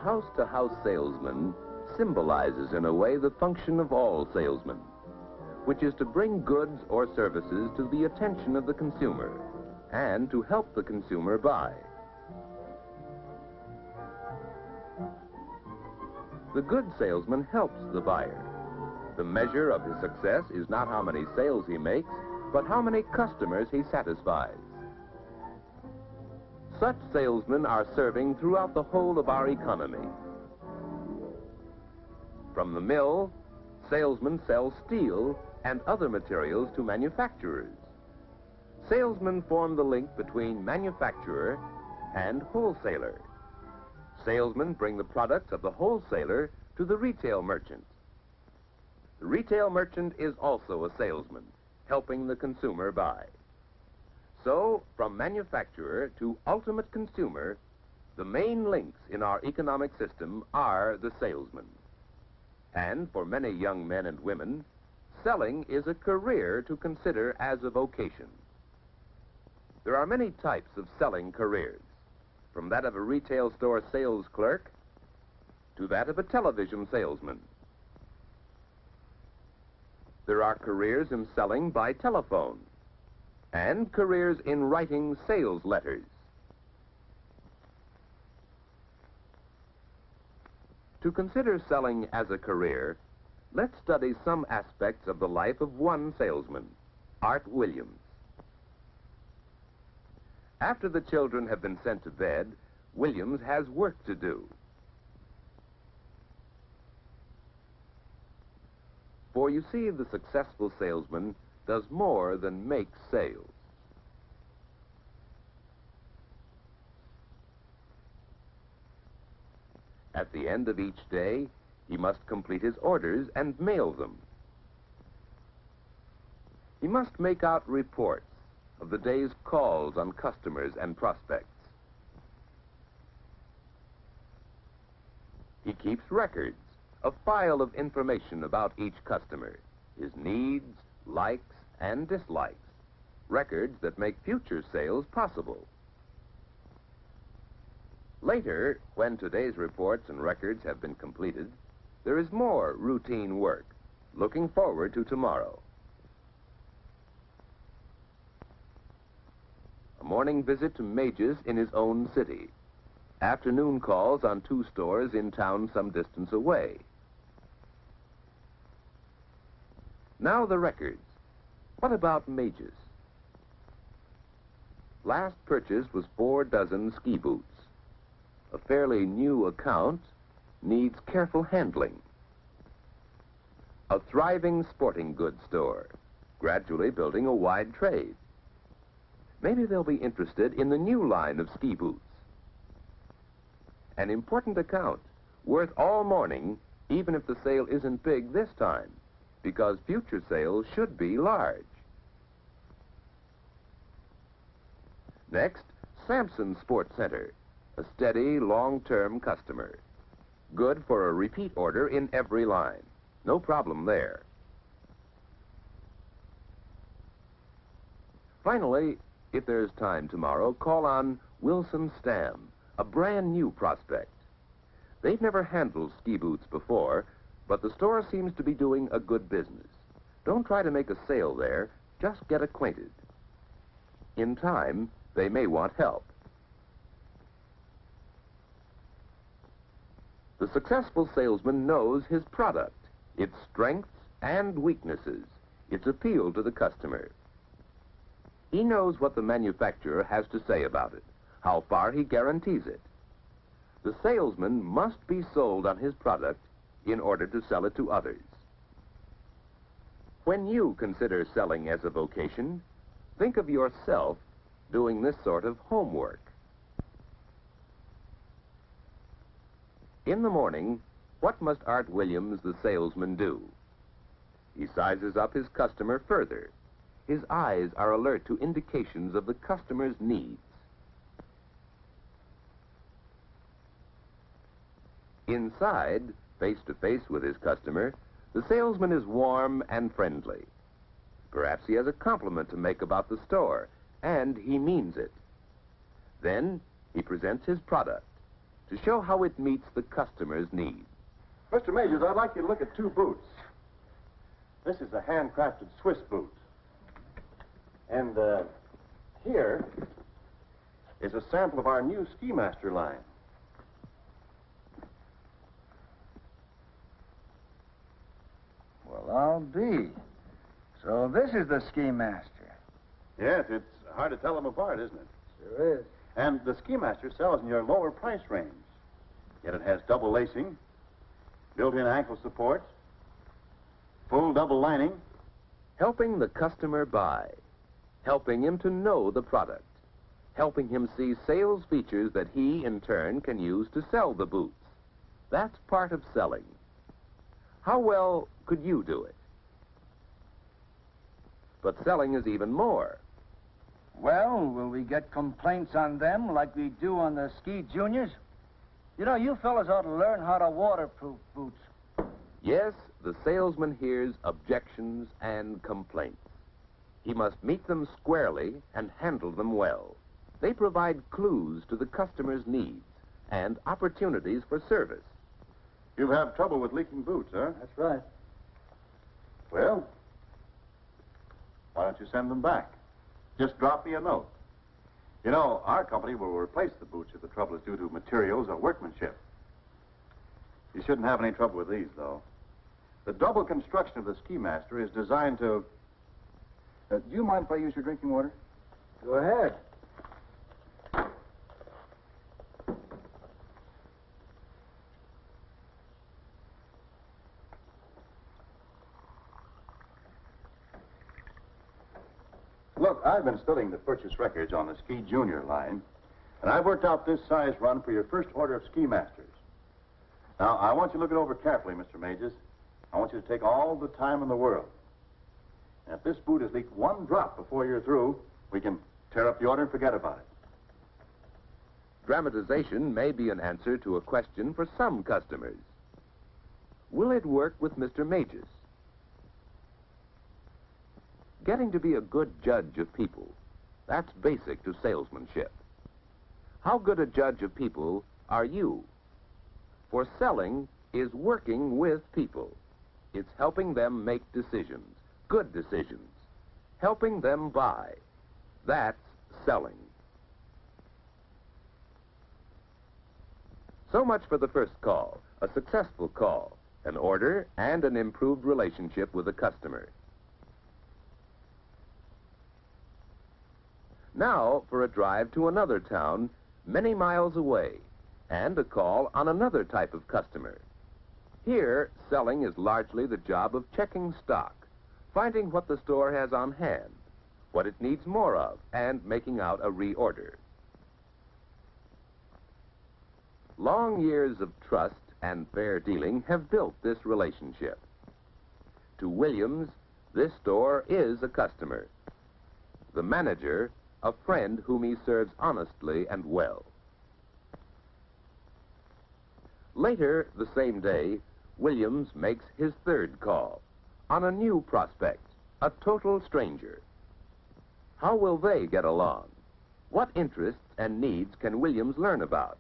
house-to-house salesman symbolizes in a way the function of all salesmen, which is to bring goods or services to the attention of the consumer and to help the consumer buy. The good salesman helps the buyer. The measure of his success is not how many sales he makes, but how many customers he satisfies. Such salesmen are serving throughout the whole of our economy. From the mill, salesmen sell steel and other materials to manufacturers. Salesmen form the link between manufacturer and wholesaler. Salesmen bring the products of the wholesaler to the retail merchant. The retail merchant is also a salesman, helping the consumer buy. So, from manufacturer to ultimate consumer, the main links in our economic system are the salesman. And for many young men and women, selling is a career to consider as a vocation. There are many types of selling careers, from that of a retail store sales clerk to that of a television salesman. There are careers in selling by telephone and careers in writing sales letters. To consider selling as a career, let's study some aspects of the life of one salesman, Art Williams. After the children have been sent to bed, Williams has work to do. For you see, the successful salesman does more than make sales. At the end of each day, he must complete his orders and mail them. He must make out reports of the day's calls on customers and prospects. He keeps records, a file of information about each customer, his needs, likes, and dislikes, records that make future sales possible. Later, when today's reports and records have been completed, there is more routine work, looking forward to tomorrow. A morning visit to Mages in his own city. Afternoon calls on 2 stores in town some distance away. Now the records. What about Mages? Last purchase was 4 dozen ski boots. A fairly new account needs careful handling. A thriving sporting goods store, gradually building a wide trade. Maybe they'll be interested in the new line of ski boots. An important account, worth all morning, even if the sale isn't big this time, because future sales should be large. Next, Sampson Sports Center, a steady, long-term customer. Good for a repeat order in every line. No problem there. Finally, if there's time tomorrow, call on Wilson Stam, a brand new prospect. They've never handled ski boots before, but the store seems to be doing a good business. Don't try to make a sale there, just get acquainted. In time, they may want help. The successful salesman knows his product, its strengths and weaknesses, its appeal to the customer. He knows what the manufacturer has to say about it, how far he guarantees it. The salesman must be sold on his product in order to sell it to others. When you consider selling as a vocation, think of yourself doing this sort of homework. In the morning, what must Art Williams, the salesman, do? He sizes up his customer further. His eyes are alert to indications of the customer's needs. Inside, face to face with his customer, the salesman is warm and friendly. Perhaps he has a compliment to make about the store, and he means it. Then he presents his product. to show how it meets the customer's needs. Mr. Majors, I'd like you to look at two boots. This is a handcrafted Swiss boot. And here is a sample of our new Ski Master line. Well, I'll be. So this is the Ski Master. Yes, it's hard to tell them apart, isn't it? Sure is. And the Ski Master sells in your lower price range. Yet it has double lacing, built-in ankle supports, full double lining. Helping the customer buy, helping him to know the product, helping him see sales features that he, in turn, can use to sell the boots. That's part of selling. How well could you do it? But selling is even more. Well, will we get complaints on them like we do on the Ski Juniors? You know, you fellas ought to learn how to waterproof boots. Yes, the salesman hears objections and complaints. He must meet them squarely and handle them well. They provide clues to the customer's needs and opportunities for service. You have trouble with leaking boots, huh? That's right. Well, why don't you send them back? Just drop me a note. You know, our company will replace the boots if the trouble is due to materials or workmanship. You shouldn't have any trouble with these, though. The double construction of the Ski Master is designed to... do you mind if I use your drinking water? Go ahead. Look, I've been studying the purchase records on the Ski Junior line, and I've worked out this size run for your first order of Ski Masters. Now, I want you to look it over carefully, Mr. Majors. I want you to take all the time in the world. And if this boot has leaked one drop before you're through, we can tear up the order and forget about it. Dramatization may be an answer to a question for some customers. Will it work with Mr. Majors? Getting to be a good judge of people, that's basic to salesmanship. How good a judge of people are you? For selling is working with people. It's helping them make decisions, good decisions, helping them buy. That's selling. So much for the first call, a successful call, an order, and an improved relationship with the customer. Now for a drive to another town many miles away and a call on another type of customer. Here, selling is largely the job of checking stock, finding what the store has on hand, what it needs more of, and making out a reorder. Long years of trust and fair dealing have built this relationship. To Williams, this store is a customer. The manager, a friend whom he serves honestly and well. Later the same day, Williams makes his third call on a new prospect, a total stranger. How will they get along? What interests and needs can Williams learn about?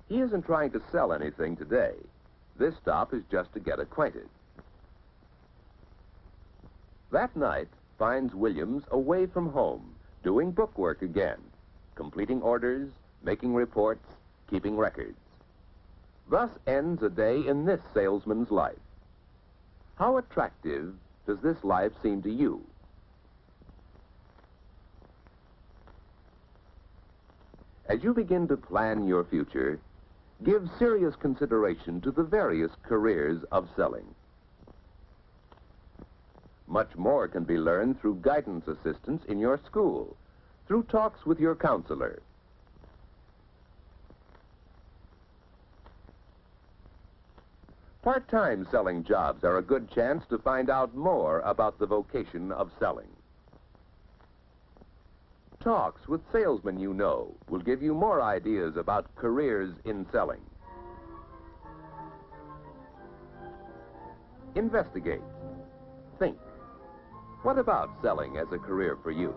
He isn't trying to sell anything today. This stop is just to get acquainted. That night finds Williams away from home, doing bookwork again, completing orders, making reports, keeping records. Thus ends a day in this salesman's life. How attractive does this life seem to you? As you begin to plan your future, give serious consideration to the various careers of selling. Much more can be learned through guidance assistance in your school, through talks with your counselor. Part-time selling jobs are a good chance to find out more about the vocation of selling. Talks with salesmen you know will give you more ideas about careers in selling. Investigate. Think. What about selling as a career for you?